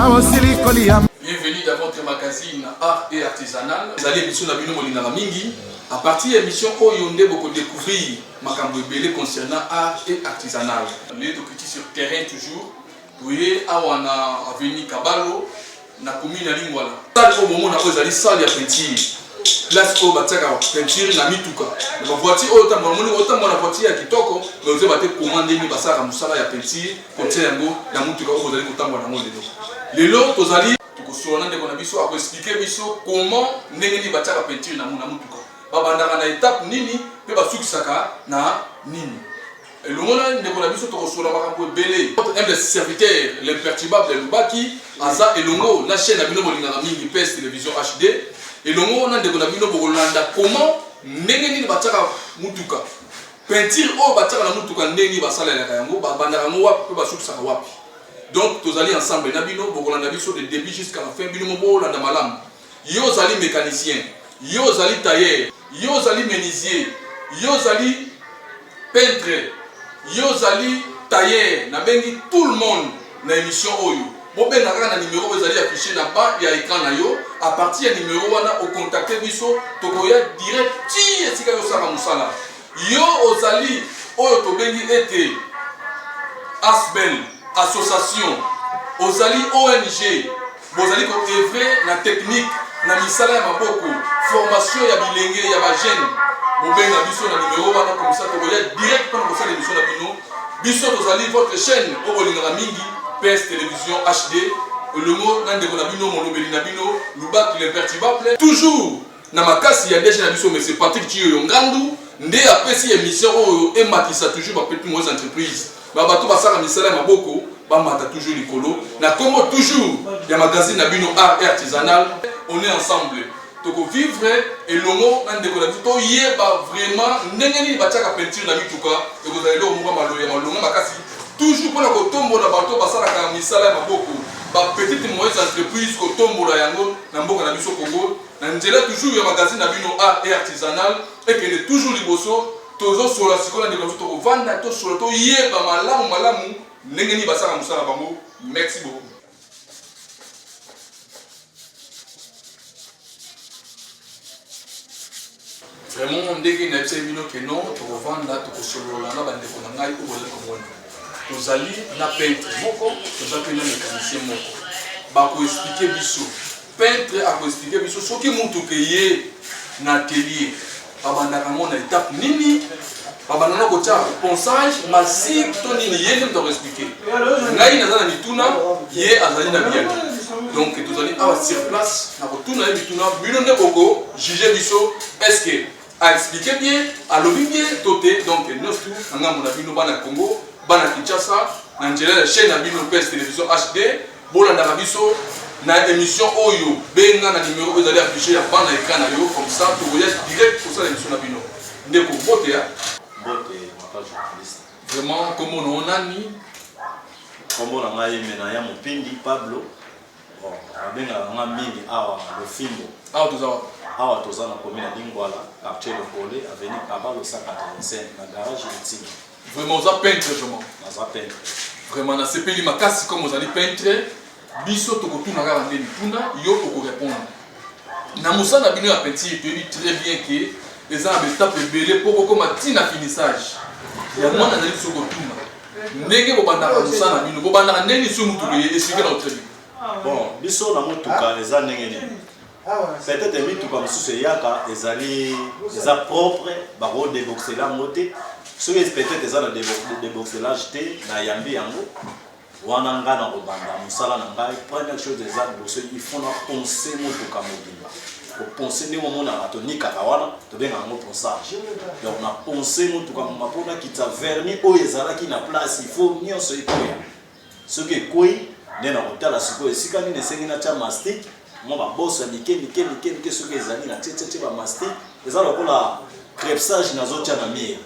Bienvenue dans votre magazine Art et Artisanal. Vous allez émission la bino molina mingi. À partir de l'émission Oyonde, vous découvrir makambo belé concernant art et artisanal. Les documents sur terrain toujours. Vous voyez, on a avenue Kabalo, na commune à Lingwala. Ça, au moment où on a salle de peinture. Place au bataka peinture na mituka. La voiture autant la voiture ya kitoko, mais vous avez commandé ni basaka musala ya peinture, côté yango ya mituka où vous allez kutamba na monde. Les lots tozali tukosona ndeko na biso expliquer biso comment ndenge ni bataka peinture na mutuka. Babandaka na étape nini pe basukisaka na nini. Le monde ndeko na biso tokosona makambo belé. Un des serviteurs l'imperturbable Lubaki aza elongo na chaîne na bino molingaka mingi PS télévision HD. Elongo na ndeko na bino bokolanda comment ndenge nini bataka mutuka. Peinture o bataka na mutuka ndenge basalelaka yango babandaka ngo wapi pe basukisaka wapi. Donc, tous allez ensemble, Nabino, Bokolanda Biso, de début jusqu'à la fin, Binomo, Landa Malam. Yo zali mécanicien, yo zali tailleur, yo zali menuisier, yo zali peintre, yo zali tailleur, Nabengi tout le monde na émission Oyo. Bobe na numéro, vous allez afficher na bas, il y a écran na yo. À partir du numéro, on a au contacter Biso, Tokoya direct, ti, et si yo sara musala. Yo ozali, Oyo Tobengi ete, Asbel. Association, Ozali ONG, Bozali ko œuvrer na technique, na misala ya maboko, formation ya bilenge ya ba jeune. Bobenga biso na numéro wana comme ça tokoya direct pour nous faire l'émission na bino. Biso tozali votre chaîne obolingaka mingi PS télévision HD. Le mot nande ko na bino molobeli na bino, Lubaki l'imperturbable. Toujours na makasi ya déjà na biso mais c'est Patrick Tiyo Ngandu, nde apesi émission oyo ematisa toujours ba petite moyenne entreprise. Babato basaka misala ya maboko bamata toujours likolo na comme toujours ya magazine na bino art et artisanal. On est ensemble toko vivre et longo na ndeko na to yeba vraiment ndenge ni bataka peinture na mituka et vous allez le mouvement maloya malonga makasi toujours pour la kotombola bato basala ka misala ya maboko ba petite moyenne entreprise kotombola yango na mboka na biso Congo na nzela toujours ya magazine na bino art et artisanal et que est toujours liboso tozo sola sikola ndeko to ko vanda to sola to yeba malamu ndenge ni basaka musala bango. Merci beaucoup. Vraiment ndenge na bise bino ke non to ko vanda to ko solola na bandeko na ngai ko bola komona tozali na peintre moko tozali na mécanicien moko ba ko expliquer biso peintre a ko expliquer biso soki mutu ke ye na atelier babandaka mona étape nini babandana ko tia ponçage massif to nini yende to expliquer ngai na zana mituna ye azali na bien donc tozali awa sur place na ko tuna mituna bino ne boko juger biso est-ce que a expliquer bien a lobi bien toté donc nous tout nga mona bino bana Congo bana Kinshasa na njela la chaîne na bino PS télévision HD bolanda biso na émission Oyo benga na numéro vous allez afficher ya bana écran na yo comme ça tu voyez direct pour ça l'émission na bino ndeko bote ya bote mapa journaliste vraiment comme on nani comme on a aimé na ya mopindi Pablo bon abenga nga mingi awa le fimbo awa toza na commune ya Lingwala quartier de Bolé avenue Kabalo 185 na garage Litini. Vraiment za peintre vraiment na sepeli makasi comme vous allez peintre biso to kotuna kaka ndeni tuna yo to répondre na musana bino ya peinture tu dis très bien que les gens étape belé pour comme tina finissage ya mwana na liso kotuna ndenge bobandaka musana bino bobandaka ndeni so mutu ke expliquer notre vie. Bon biso na mutuka les ndenge ni peut-être mituka mususu yaka ezali eza propre ba ro déboxer la moté ce qui peut-être eza na déboxelage té na yambi yango wana nga na kobanda musala na ngai première chose eza boso il faut na penser motuka mobimba ko penser ni momona atonika kawana to benga ngo ponçage donc na penser motuka mapona kita vernis o ezala ki na place il faut nyonso ikoya ce qui koi nena otala siko esika ni nesengi na cha mastic mo ba bossa nike ce qui ezali na tete ba mastic ezala kola crepsage na zotia na mire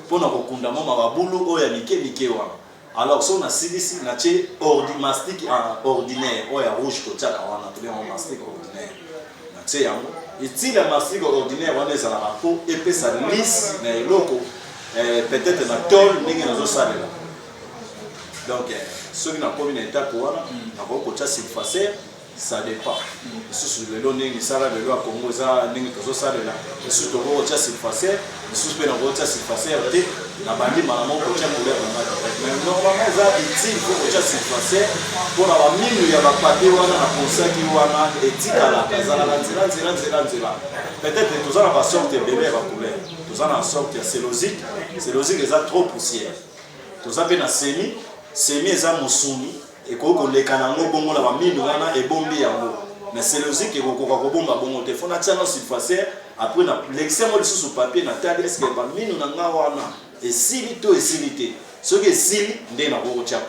pona kokunda mo mabulu o ya nike wana. Alors si on a CDC, on a mastic ordinaire, ou ya rouge to tchaka wana, to bien mastic ordinaire. Na tse yango, et la mastic ordinaire wana ezala na peau épaisse lisse na eloko peut-être na tol ndenge nazo salela. Donc, ceux qui n'ont pas une étape, on a surfacer, ça dépend. Si le long n'est pas le loi Congo, ça n'est pas ça de là. Si tu as surfacer, si tu as surfacer, la bandit m'a montré que tu as couleur. Mais normalement, ça est utile pour que tu as surfacer pour avoir mis il y a pas papier, on a pensé qu'il y a une éthique à la peut-être que tout ça n'a pas sorti de bébé à couleur. Tout ça n'a sorti de cellulosique. Cellulosique, ils ont trop poussière. Tout ça, c'est semi. Semi, ils ont moussouni. Et quand les canaux bongo la mine wana et bombi yango mais c'est logique que ko ko bomba bongo te fona tchana surface après na l'exemple de sous papier na tali est-ce que ba mine na nga wana et silito et silité ce que sili ndé na ko tcha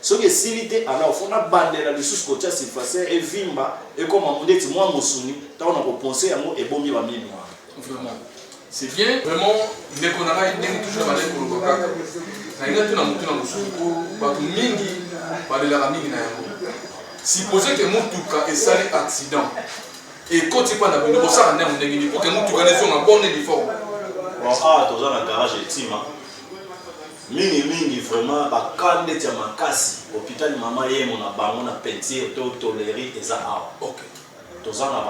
ce que silité alors fona bandela le sous ko tcha surface et vimba et comme amunde ti moi musuni ta on a penser yango et bombi ba mine vraiment c'est bien vraiment nekonanga ndenge toujours balé ko kokaka na ina tuna mutuna musuku ba mingi balelaka mingi na yango supposé que mutuka esali accident ekoti mpa na bino bosala ndenge ndenge nini po ke mutuka nezonga bonne uniforme toza na garage etima mingi vraiment bakande neti ya makasi hôpital mama yemo na bango na peinture to toleri eza awa toza na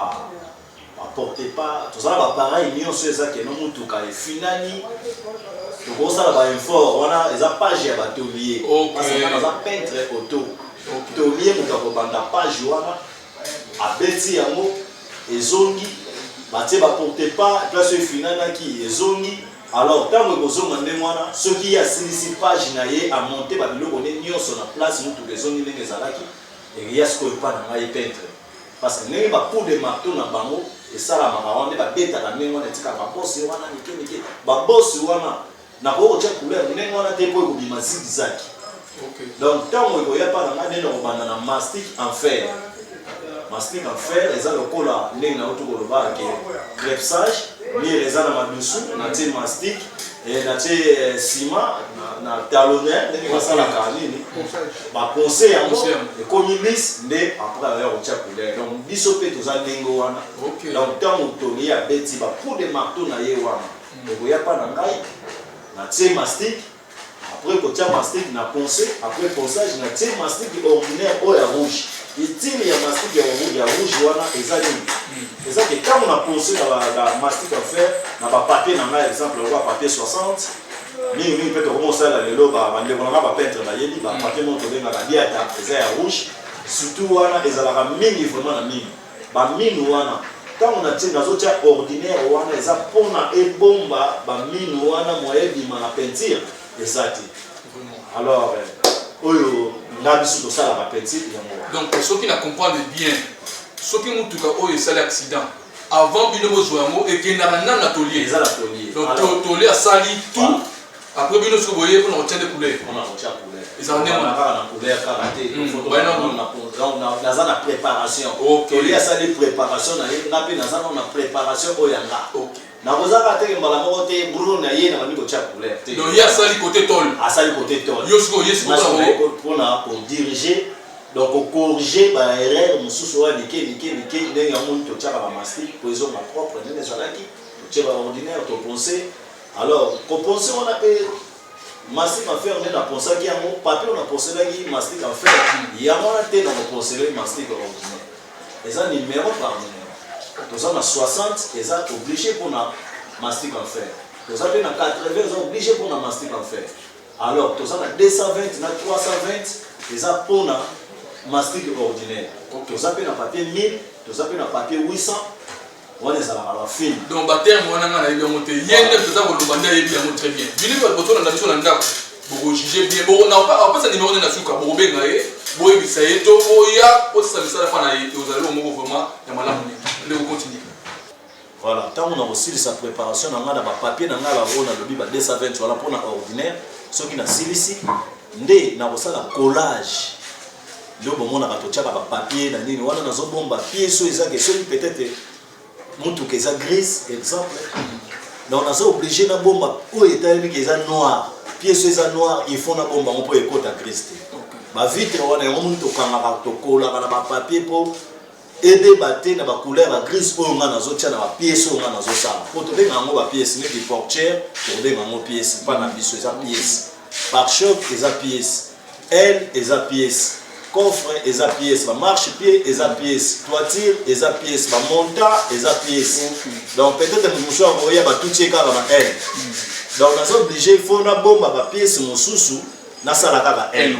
porte pas toza na bapareil nyonso eza keno mutuka efinani tokosala bainfort wana eza page ya batolier aza peintre auto tolier moto akobanda page wana abeti yango ezongi batie baporte pas place efinanaki ezongi alors ntango ekozonga ndenge wana soki ye asilisi page na ye amonte babiloko nde nyonso na place motuka ezongi ndenge ezalaki eya sikoyo epa na ngai peintre parce que ndenge bapoudre marteau na bango esalamaka wana nde babetaka ndenge wana etikaka babosi wana mike babosi wana nakoki kotia couleur ndenge wana te mpo ekobima zigzaki donc ntango ekoya mpa na ngai ndenge nakobanda na mastic en fer mastic en fer eza lokola ndenge na oto kolobaka ke crepsage mire eza na madusu natie mastic natie ciment na talonnaire ndenge basalaka nini baponse yango ekomi lisse nde après aya kotia couleur donc biso mpe toza ndenge wana donc ntango toli abeti bapoudre marteau na ye wana ekoya mpa na ngai natie mastic après kotia mastic na ponce après ponçage natie mastic ordinaire oyo ya rouge itili ya mastic ya rouge wana eza nini eza ke ntango na ponce na mastic en fer na bapapier na ngai exemple okoa papier 60 mingi mpe tokomosala lelo bandeko nanga bapeintre bayebi bapapier moko tobengaka diata eza ya rouge surtout wana ezalaka mingi vraiment na mingi baminu wana ntango nazotia ordinaire wana eza mpona ebomba baminu wana moya ebima na peinture eza te alors oyo nga biso tosalaka peinture yango donc soki na comprendre bien soki mutuka oyo esali accident avant bino bozwa yango ekendaka nanu na tolier eza na tolier donc tolier asali tout après bino soki boye mpona kotia nde couleur ezala ndenge na couleur kaka te naza na préparation tolier asali préparation na ye nga mpe naza na préparation oyo yanga nakozaka te mbala moko te brun na ye na bandi kotia couleur te donc ye asali côté tol asali côté tol yo sikoyo ye sikoyo mpona diriger donc corriger baerreur mosusu oyo nike ndenge yango totiaka bamastic po ezonga propre ndenge ezalaki totie baordinaire toponse alors koponse wana mpe mastic en fer nde naponsaki yango papier oyo naponselaki mastic en fer yango wana te nakoponsele mastic ordinaire eza numéro par numéro toza na 60 eza obligé mpona mastic en fer toza mpe na 80 eza obligé mpona mastic en fer alors toza na 220 na 320 eza mpona mastic ordinaire toza mpe na papier 1000 toza mpe na papier 800 wana ezalaka bafilme donc baterme wana nga nayebi yango te ye nde toza koloba nde ayebi yango très bien bino botolanda biso na ndako bokojuge bien apesa nimero nde na suka bokobenga ye boyebisa ye to boya otisa misala mpa na ye ozali omoko vraiment ya malamu nde kocontinue voilà ntango na kosilisa préparation na ngai na bapapier na ngai bango nalobi ba 220 wana mpona ordinaire soki nasilisi nde na kosala collage nde bomonaka totiaka bapapier na nini wana nazobomba pieso ezaki soki peut-être mutuka eza grise exemple donc naza obligé na bomba oyo etalemi eza noir pieso eza noir il faut na bomba ngo mpo ekota grise te bavitre wana yango moni tokangaka tokolaka na bapapier mpo ebeba te na bacouleur ya grise oyo nga nazotia na bapiese oyo nga nazosala mpo tobenga yango bapiese neti portière tobenga yango piese mpa na biso eza piese par choc eza piese aile eza pièce, coffre eza pièce, marche-pied eza pièce, toiture eza pièce, monta eza pièce. Donc peut-être monsieur envoyé ba tout tie kaka ba aile. Donc on est obligé il faut na bomba ba pièce mosusu na sala kaka aile.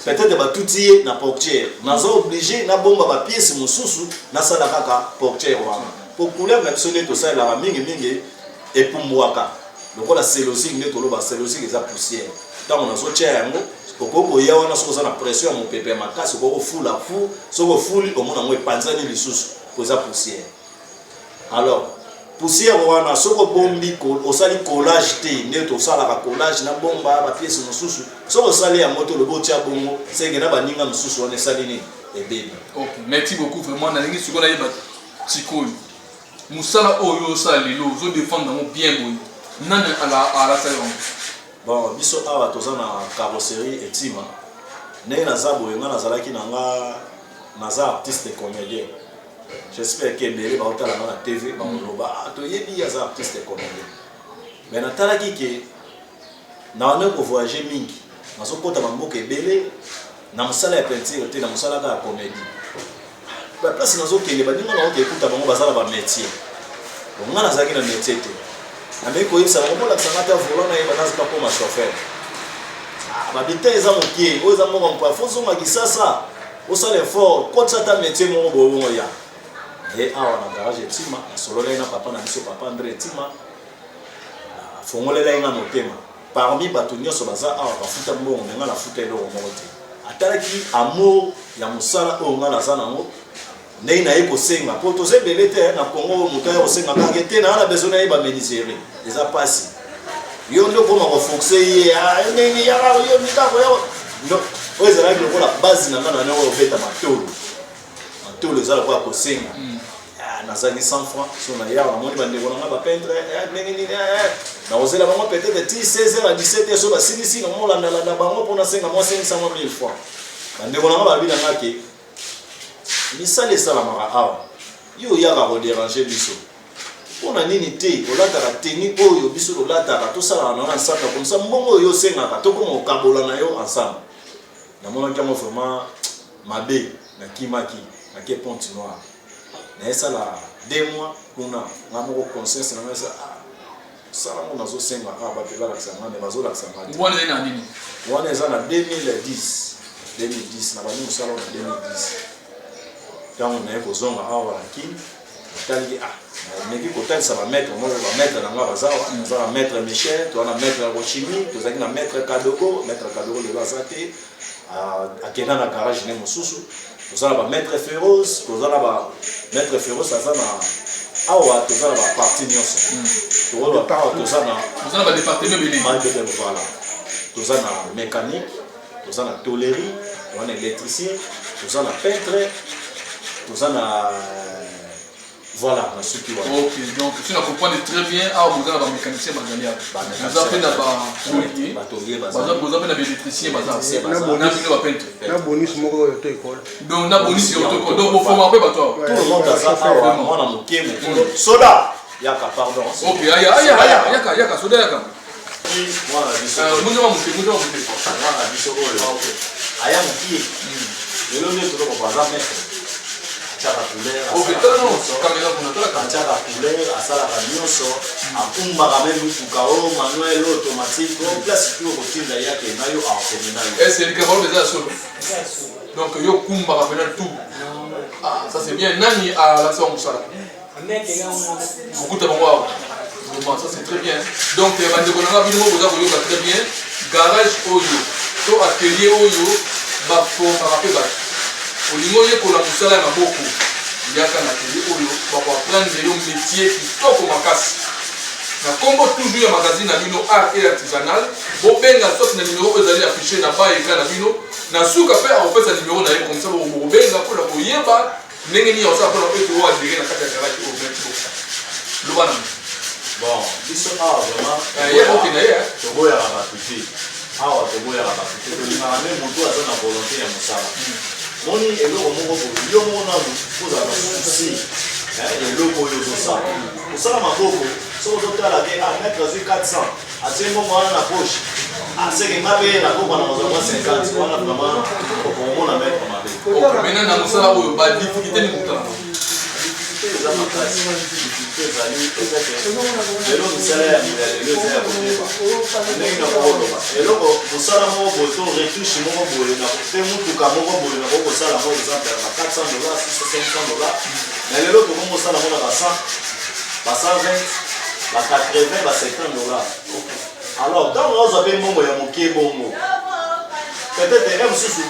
Peut-être ba tout tie na portière. On est obligé na bomba ba pièce mosusu na sala kaka portière wana. Pour couleur na biso neto ça la mingi et pour mwaka. Donc la cellulose neto lo ba cellulose eza poussière. Tant on a so tia yango kokoko ya wana soko na pression mon pepe makasi koko fula fu soko fuli omona mo epanzani lisusu poza poussière. Alors poussière wana soko bombi ko osali collage te neto sala ka collage na bomba ba pièce mosusu soko sali ya moto le botia bongo senge na baninga mosusu wana sali ni ebebe. OK, merci beaucoup vraiment na lingi siko na yeba tikoyo. Musala oyo sali lo zo défendre mo bien boy. Nana ala sayon. Bon, biso awa toza na carrosserie etima. Ndenge naza boye nga nazalaki nanga naza artiste comédien. J'espère que Bélé va otala na TV ba loba to yebi ya artiste comédien. Mais natalaki ke na on ko voyager mingi. Nazo kota mamboka ebele na musala ya peinture te na musala ka comédie. Ba place nazo kende ba ninga na okuta bango bazala ba métier. Bon nga nazaki na métier te. Avec quoi ça va la sanata volant na yeba pas comme chauffeur. Ba bité eza mokie, o eza mo kwa fonso makisasa. O sala effort, ko tsata métier mo bo ya. Et awa na garage etima, solo na papa na biso papa André etima. Fongolela ina motema. Parmi bato nyonso baza awa bafuta mbongo nga na futa eloko moko te. Atalaki amour ya musala o nga na zana ngo. Nei na eko senga po to se belete na Congo mutaya o senga ka kete na ala besoin na ba menisere eza pasi yo ndo koma ko foncé ya neni ya yo nika ko yo ndo o ezala ko la base na na o beta matolo ezala ko senga na zani 100 francs so na ya moni bande ko na ba peintre neni na ozela bango peut-être 16h à 17h so ba sinisi no mo landa bango pona senga mo 500 000 francs bande ko na ba bina ngake misale sala mara awa yo yaka ko déranger biso pona nini te olataka teni oyo biso olataka to sala na nsaka comme ça mbongo yo sengaka to ko kabola na yo ensemble na mona kama vraiment mabe na kimaki na ke ponti noir na esala 2 mois kuna ngamo ko conscience na mesa sala mo nazo senga ba pela la sanga ne bazo la sanga wana ina nini wana eza na 2010 na bani musala na 2010 quand on est aux hommes à Waranki, mais qui côté ça va mettre, moi je vais mettre dans la bazar, on va mettre Michel, tu vas mettre Rochimi, tu vas mettre Kadogo le Bazate, à Kenan à garage ne Mosusu, tu vas mettre Féroce, tu vas mettre Féroce à Zana, awa tu vas partir nyonso, tu vas na département belé, voilà, tu vas na mécanique, tu vas na tôlerie, tu vas na électricien, tu vas na peintre. Tout ça voilà, ok, donc si on comprend très bien, vous avez un mécanicien, vous avez un batelier, vous avez un électricien, vous avez un peintre. Donc, na bonus sur auto, donc vous formez pas toi. Tout le monde a ça, moi dans mon game, soda, yaka pardon. Ok, yaka soda yaka. Voilà, aya mukie. Lelo ndio tunakopaza ok, non, caméra pour notre caméra couleur, à ça la nyonso, à kumba quand même tukao manuel automatique, donc place tout au fil d'ailleurs que nayo a terminal. Est-ce que le capable déjà solo? Donc yo kumba quand même tout. Ah, ça c'est bien. Nani à l'action musala. Beaucoup de bongo. Vraiment, ça c'est très bien. Donc bande konanga bino boza koyoka très bien. Garage oyo, to atelier oyo, ba forma rapé ba. Olingo ye kola musala na boko yaka na télé oyo bako apprendre yo métier kitoko makasi na kombo toujours ya magazine na bino art et artisanal bo benga soit na numéro ezali affiché na ba écran na bino na suka pe a opesa numéro na ye comme ça bo benga ko la koyeba ndenge ni osa ko la ko to adire na kata kala ki o metti lo bana bon biso vraiment ya ok na ye to boya ba tuti awa to boya ba tuti to na même moto aza na volonté ya musala moni eloko moko yo mona koza na souci eloko oyo ozosala osala maboko soki ozotala ke mettre azwi 400 atie mbongo wana na poche Ah, c'est que ma paye, la coupe, on a 50, on a vraiment, on a mettre ma paye. Ok, maintenant, dans ça, la difficulté n'est pas là. Eza makasi difficulté ezali lelo misala ya milala lelo eza ya koteba ndenge na kokoloba eloko mosala moko boye to retouche moko boye pe mutuka moko boye na kokosala mo exemple ya ba 400 dollars 500 dollars na lelo tokomosala mo na ba 100 ba 120 ba 80 ba 50 dollars. Alors ntango nazwa mpe mbongo ya mokie bongo peut-être un mosusu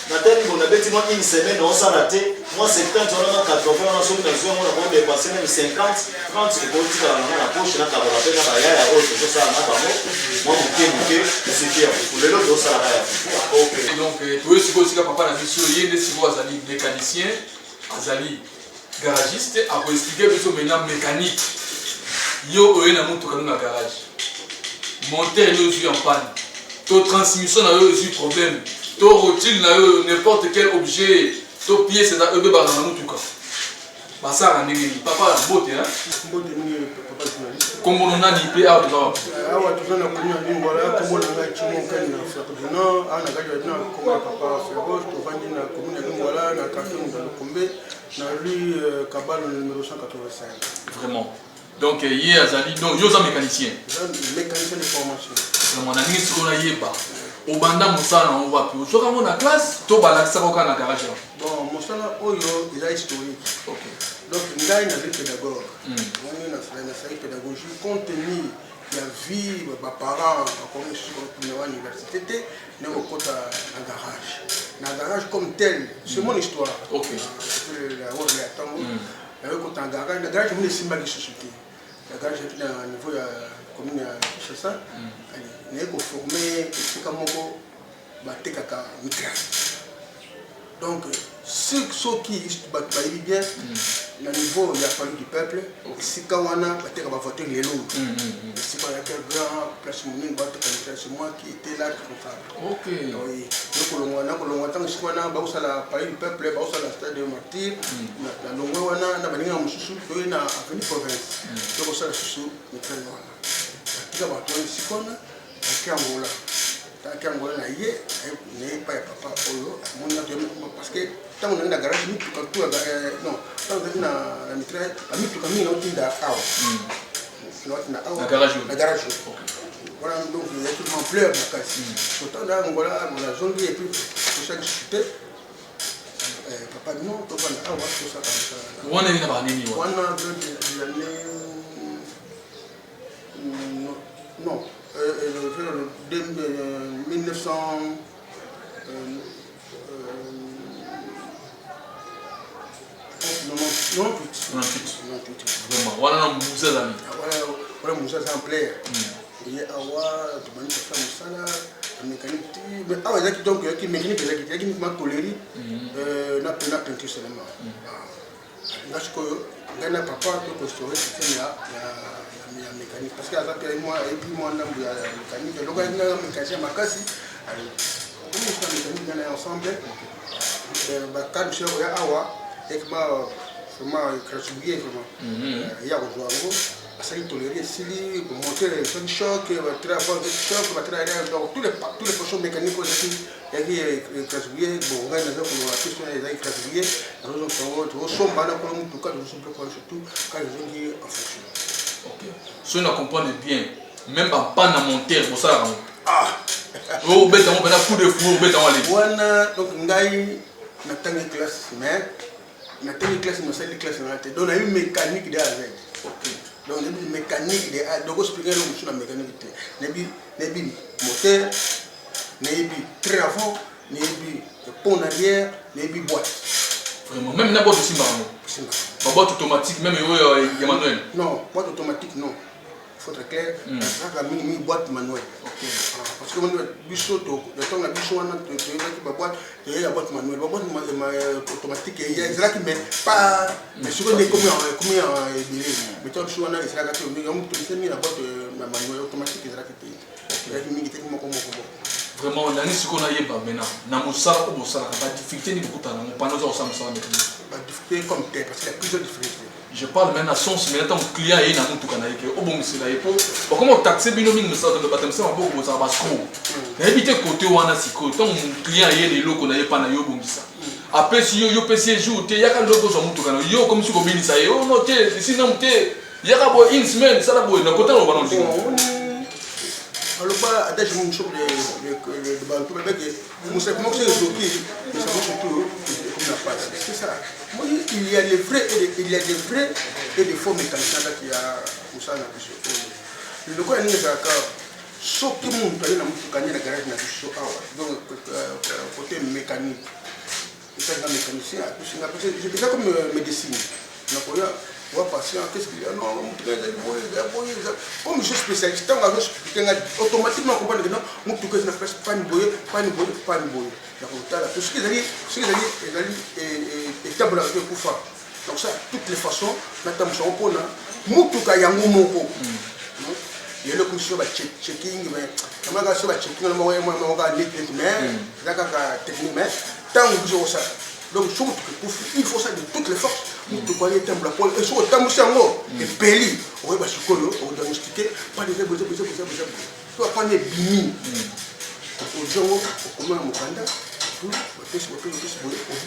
natali bon abeti moi une semaine on s'en raté moi 70 on a 80 on a somme dans on a dépassé même 50 30 et politique dans la poche na ka la peine na ya ya autre chose ça na bango moi moké c'est bien pour le lot ça la ya. OK donc tu es supposé que papa na biso yende siko azali mécanicien azali garagiste a pour expliquer biso maintenant mécanique yo oye na mutu kana garage monter yo suis en panne to transmission na yo eu problème to rotile na n'importe quel objet to pièce na ebe ba na mutuka basara ndenge papa bote hein mbote ni papa journaliste comme on a ni pe out là awa tuzana kunya ningo la comme on a chimo kan na Ferdinand ana gajo na comme papa Ferros to vandi na commune ningo la na quartier Ndalo Kombe na rue Kabalo numéro 185 vraiment donc hier azali donc yo za mécanicien mécanicien de formation vraiment na ngi siko na yeba obanda mosala on va plus soka mo na classe to balakisa ko kana garage bon mosala oyo il a historique. OK donc ngai na pédagogue on na sa pédagogie compte tenu la vie ba parents comme sur l'université ne okota na garage comme tel c'est mon histoire. OK la word ya tango na okota na garage mon simba de société la garage est à niveau ya commune ya Kinshasa ne ko former esika moko batekaka mitra donc ceux qui bayi bien na niveau ya famille du peuple esika wana bateka ba voter lelo esika ya grand place monene bateka mitra c'est moi qui était là responsable. OK oui donc kolongwa tango esika wana bausala famille du peuple bausala stade de martyr na longwe wana na baninga mususu to na avenue province donc ça susu mitra wana tika bato esika wana Angola na ye ne pas papa oyo mon parce que tant on est dans garage ni tout non tant on est na mitra ami tout comme on tinda awa na garage voilà donc il y a tout en pleurs na kasi autant dans Angola la zone et puis pour chaque cité papa non to bana awa tout ça comme ça wana ni na ba nini wana non 1900 vraiment wana musa zami voilà musa c'est un player et awa tu mani faire musala mécanique mais awa zaki donc qui mécanique zaki ma tolérie na peinture seulement parce que gana papa to construire système ya mécanique parce que à ça moi et puis moi ndambu ya mécanique donc il y a un mécanicien makasi on est mécanique dans ensemble ba cadre chez ya awa et vraiment crasubier vraiment il y a rejoindre ça il tolérer s'il monter le choc va très fort choc va très donc tous les pochons mécaniques aussi il y a crasubier bon on a des pour la question des crasubier raison pour somba na pour tout cas surtout quand ils ont dit en fonction. OK si on comprend bien même pas na monter pour ça oh beta mo bena coup de four beta wale wana donc ngai na tangi classe mais na tangi classe no sai classe na te donc na une mécanique de A à Z. OK donc une mécanique de A donc expliquer le sur la mécanique te nebi moteur nebi travaux nebi pont arrière nebi boîte vraiment même na boîte simba non boîte automatique même il y a manuel non boîte automatique non faut être clair la mini boîte manuelle. OK parce que manuel biso to le temps la biso wana to la boîte et la boîte manuelle la boîte automatique il y a ça qui met pas mais ce qu'on est combien mais toi biso wana c'est là que on peut mettre la boîte manuelle automatique c'est là qui paye mingi techniquement comme vraiment la nice qu'on a yeba maintenant na musala ko musala ba difficulté ni beaucoup na pendant ça musala mécanique ba difficulté comme tel parce qu'il y a plusieurs difficultés Je parle maintenant à sens, mais tant que client est dans mon tout canal, au bon c'est là, comment taxer binoming, mais ça de bâtiment, ça va beaucoup, ça va trop. Éviter côté ou en asico, tant que client est les locaux, n'a pas na yo bon ça. Après, si yo PC joue, il y a qu'un logo sur mon tout canal, yo comme si vous bénissez ça, yo noté, sinon il y a qu'un une semaine, ça la boue, n'a côté on va non dire. Alors, je vais vous dire c'est ça. Il y a des vrais et des faux mécaniciens qui a Moussa na biso. Le quoi ni ça ka so ki mun tali na mutu kanya na garage na biso awa. Donc côté mécanique. C'est un mécanicien, j'ai déjà comme médecine. Donc on va passer en qu'est-ce qu'il y a non, comme je suis spécialiste, automatiquement comprendre que non, mon tout cas c'est pas une boye. Tout ce qu'ils allaient établir avec le coup. Donc ça, toutes les façons, maintenant nous sommes là, mon tout cas yango moko. Il y a le coup sur checking, mais on va sur checking, on va aller mais technique, mais tant que je ça. Donc il faut ça de toutes les forces. Nous te voyons temple pour et sur temple sango et peli on va se coller on diagnostiquer pas de besoin tu vas prendre bini au jour au comment mon kanda tout on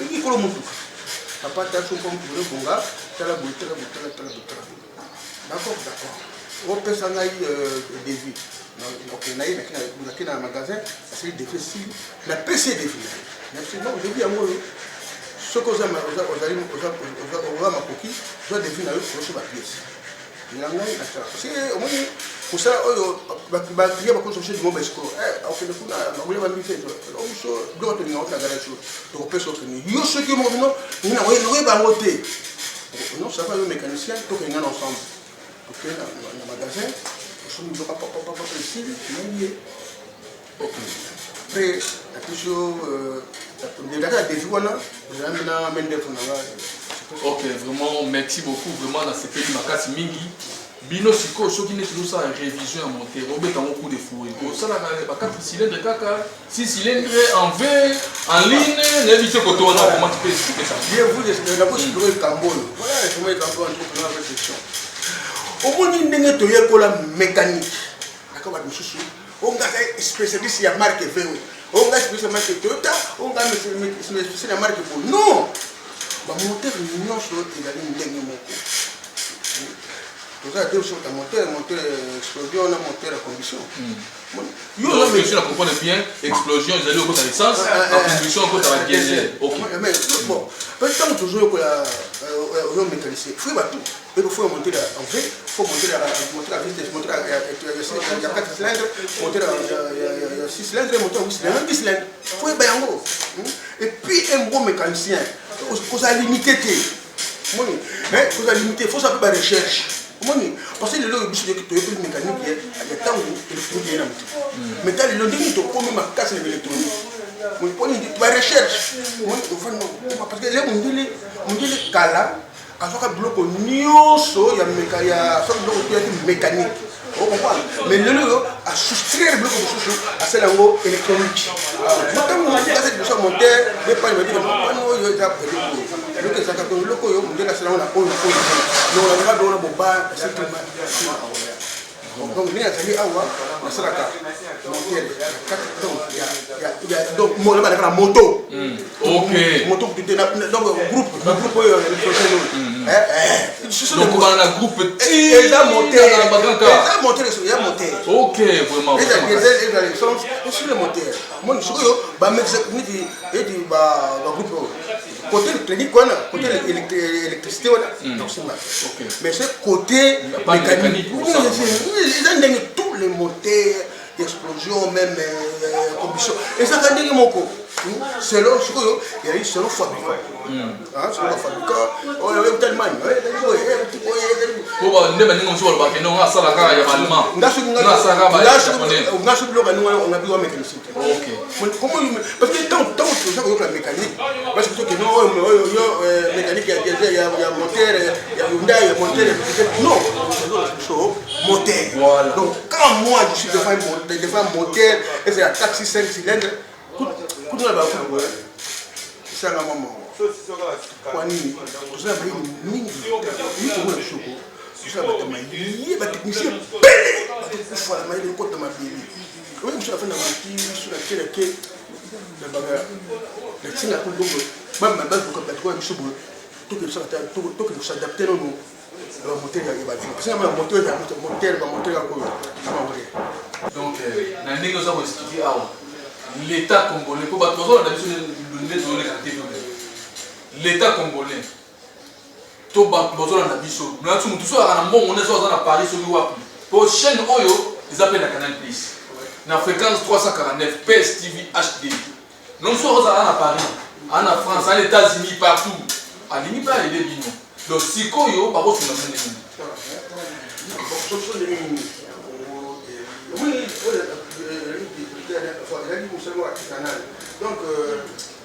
bigi ko mutu papa ta so comme pour le bonga tala buta d'accord on peut s'en aller des vies donc il y a un magasin c'est difficile la PC défi merci non je dis à moi ce que vous avez ma coquille, je dois définir sur la pièce. Il y a un c'est au moins pour ça, il y a beaucoup de choses qui vont me scorer. On fait le coup, on va me faire. On doit tenir la garage. Donc, on peut sortir. Il y a ceux qui m'ont dit non, il y a un voter. Non, ça va le mécanicien, tout est ensemble. Ok, dans le magasin, nous sommes pas précis, mais après, la question. Ok, vraiment, merci beaucoup. Vraiment, dans ce pays, Makasi Mingi. Bino Siko, ceux qui n'est toujours ça en révision à monter, on met un coup de fouet. Ça, là, 4 cylindres, 6 cylindres en V, en ligne, n'évitez que toi, comment tu peux expliquer ça? Bien, vous, la bouche de le Cambon. Voilà, je vais mettre un peu en réflexion. Au moins, il n'y a pas de mécanique. D'accord, on a un spécialiste, il y a marque V. On a spécialiste marque Toyota, on a spécialiste marque pour. Non! Le moteur, non, il a une dernière moteur. Vous avez deux sortes de moteurs, moteur explosion, moteur à combustion. Donc, si on comprend bien, explosion, ils allaient au côté de l'essence, la combustion au côté de la diesel. Ok. Mais bon, parce que toujours le mécanicien, il faut tout. Il faut monter en V, il faut monter à vitesse, monter à 4 cylindres, monter à 6 cylindres, monter à 8 cylindres, 10 cylindres. Il faut être en gros. Et puis, un bon mécanicien, vous avez limité. Vous avez limité, il faut savoir la recherche. Parce que le mécanique, il y a des temps où il faut dire mais quand le dit que comme ma casse l'électronique, la recherche, parce que les mondiaux kala, à chaque bloc nioso, il y a mécanique. Mais le lieu à soustraire le bloc de souche à celle électronique. Maintenant, on a cette bouche montée, mais pas une donc, il y a donc, moto. Ok. Moto, donc, groupe. Donc, on a un groupe. Il y a moteur. Ok, vraiment. Il y a l'essence sur le moteur. Moi, je suis groupe. Côté technique, côté électricité, mais c'est côté mécanique. Ils ont tous les moteurs, explosion, même combustion. Et ça va dire mon coup. C'est là, il y a eu selon fabricant. Selon fabricant, on a eu tellement. Pour ne pas nous voir le non, ça la gare, il y a allemand. On a vu un mécanicien. Ok. Parce que tant que ça la mécanique, parce que non, mécanique, il y a moteur, il y a Hyundai, il y a moteur, non, moteur. Donc quand moi je suis devant un moteur, et c'est un taxi 5 cylindres, sanga maman kwa nini tozala mayini mingi yikomona bisoko tozala bato maye batechnicien pele bakofala mayele ekota mabele oyo mosu afanda maki so na keleke natinga po ndongo bababakoa biso boye tokende kosadapte nono bamoteur ya bavion parce que bamoteur yakoyo amangre donc na ndenge oza koexplike awa l'état congolais po bato bazolanda biso nde tozoleka te l'état congolais to bato bazolanda biso nati motu so azala na mbongo nde so aza na paris soki wapi po chaîne oyo eza mpe na canal plus na fréquence 349 PSTV HD non so ozala na paris en France en États-Unis partout alingi mpe alede bino donc sikoyo bakosunga mpe ndenge donc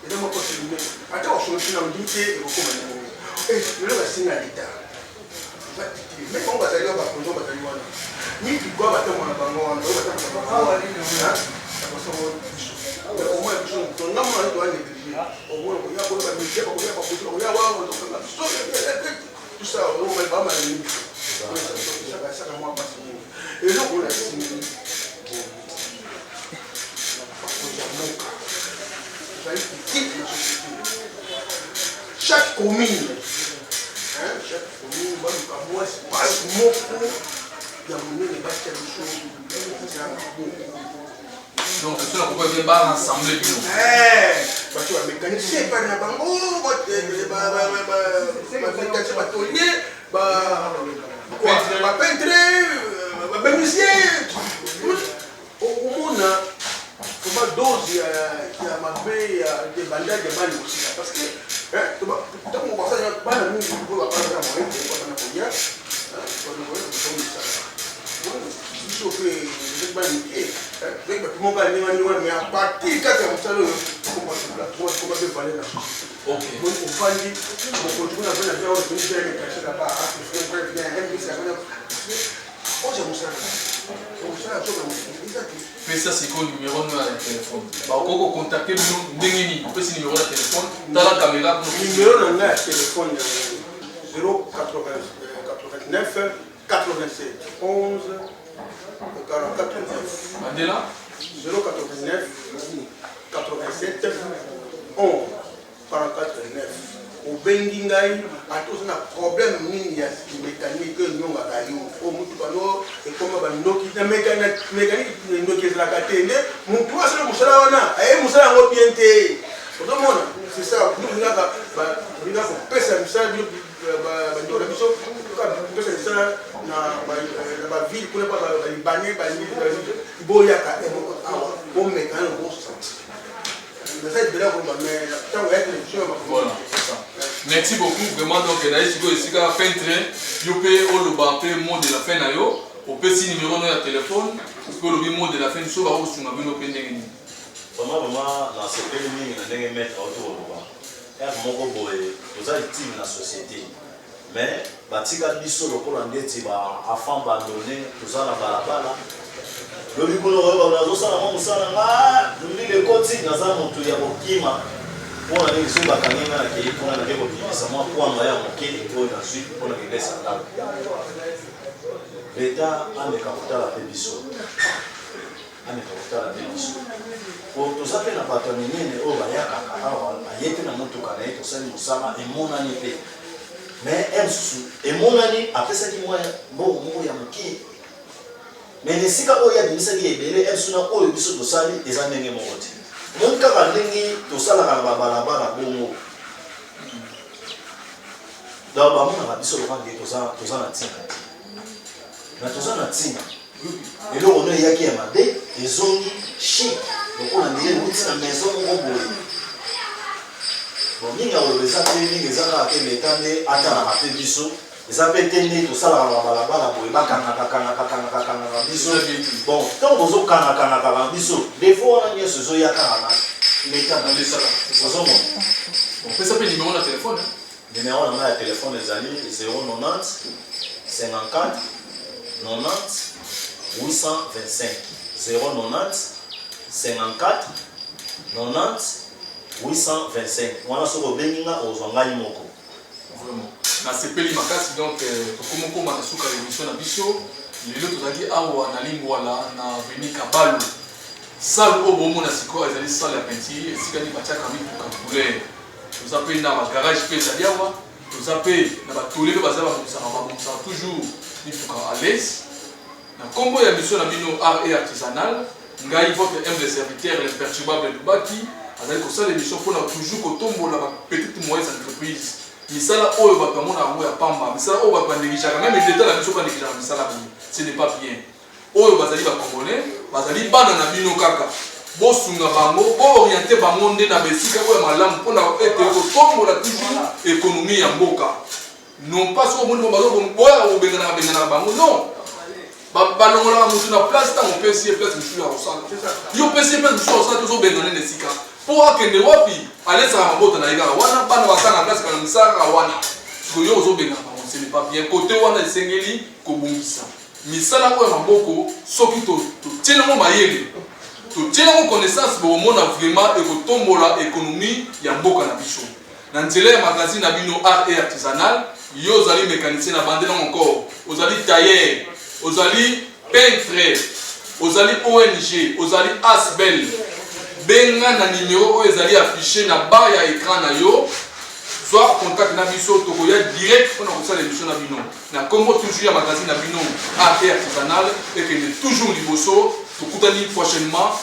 eza moko selime ata osongisina ondite ekokoma lelo basinga leta meme ngo bazali wa bakonzo bazali wana niki kwa batomona bango wana oyo batomona biso tongamona to wana dirige omona koya koya bamike bakoya bakoya koya wawa tokanga biso tout ça on va pas mal ça moi pas et là on a signé chaque commune va nous avoir espace moko ya monene basi ya biso donc ceux là pourquoi bien ba ensemble bino bato ya mécanicien epai na bango bamécanicien batolier bapeintre bamécanicien okomona koma dose ya mabe ya bandage ya bana aussi parce que ntango basala bana mingi oyo bapana moyen bapana kolia biso mpe bana mike bato moko alingani wana mais apartir kati ya mosala oyo koma mpe vale na ofandi okontinue na vena bia oyo tonisaemekasela ba oza mosala pesa sikoyo numéro no ya téléphone bakoko contacte bino ndenge nini opesi numéro ya téléphone tala caméra numéro na ngai ya téléphone 089 87 11 44 9 Mandela 089 87 11 44 9 obengi ngai ata oza na problème nini ya mécanique enyongaka yo o motuka no ekoma bandoki na mécanique ndoki ezalaka te nde motu asala mosala wana ayebi mosala yango bien te ozomona c'est ça olingaka kopesa misala bandeko na biso kopesa misala na baville kuna pa balibane boyaka awa omekana osanti. Voilà, c'est ça. Merci beaucoup, vraiment. Donc, il y a ici peintre, il peut oloba peu mot de la fin na yo, on peut si numéro de téléphone, pour le mot de la fin, so ba o sunga bino pendeng ni. Vraiment dans ce pays ni na ndenge mettre autour oloba. Ya moko boye, toza team na société. Mais batika biso lokola ndeti ba afan ba donner, toza na balabala. Le bikolo bazosala mo musala nga ndili le koti naza moto ya bokima pona ni so bakanina na kei pona na beko bimisa mo kwa ya mokeli ko na suite pona ke pesa ndalo leta ameka kutala pe biso po tozape na bato minene oyo bayaka awa ayete na motuka na ye tosali mosala emonani pe mais emsusu emonani apesaki mwa mbongo moko ya mokili. Mais les sika oya bimisa ki ebele esuna oyo biso tosali eza ndenge moko te. Mon kaka ndenge tosala ka balabala bongo. Donc ba mona biso lokande toza na tina. Na toza na tina. Elo ono yaki ya mabe ezongi chic. Donc on a ndenge muti na maison moko boye. Bon minga olobeza te minga ezaka ke metande ata na mape biso. Les appels tout ça là bon quand vous avez des fois on a mis ce zoya l'état dans les salles on peut s'appeler numéro de téléphone le numéro de téléphone des amis 090 54 90 825 090 54 90 825 wana soko benginga ozwangai moko vraiment na sepeli makasi donc tokomokoma na suka l'émission na biso lelo tozalaki awa na lingwala na veni kabalo salle oyo bomona sikoyo ezali salle ya peinture esika nini batiaka mituka couleur toza mpe na bagarage mpe ezali awa toza mpe na batole mpe baza bamomisaka toujours mituka à l'aise na nkombo ya mission na bino art et artisanal ngai votre humble serviteur l'imperturbable Lubaki azali kosala émission mpona toujours kotombola bapetite moyenne entreprise misala oyo bato bamona yango ya pamba misala oyo bato banégligaka même l'état na biso banégligaka misala boye ce n'est pas bien oyo bazali bacongolais bazali bana na bino kaka bosunga bango booriente bango nde na besika oyo ya malamu mpona ete kotombola toujours économie ya mboka non pas soki omoni boya kobenganaka bango non balongolaka motu na place ntango opesi ye place mosusu ya kosala yo opesi ye place mosusu ya kosala tozobengana na esika mpo akende wapi alesaka mabota na ye kaka wana bana basala na place kaka misala kaka wana sikoyo yo ozobengana bango ce n'est pas bien kote wana esengeli kobongisa misala oyo ya maboko soki totie nango mayele totie nango connaissance bokomona vraiment ekotombola économie ya mboka na biso na nzela ya magazine na bino art et artisanal yo ozali mécanicien na bande nango encore ozali tailleur ozali peintre ozali ONG ozali Asbel benga na numéro oyo ezali affiché na bas ya écran na yo soit contact na biso tokoya direct mpona kosala émission na bino na kombo toujours ya magazine na bino art et artisanal ekende toujours liboso tokutani prochainement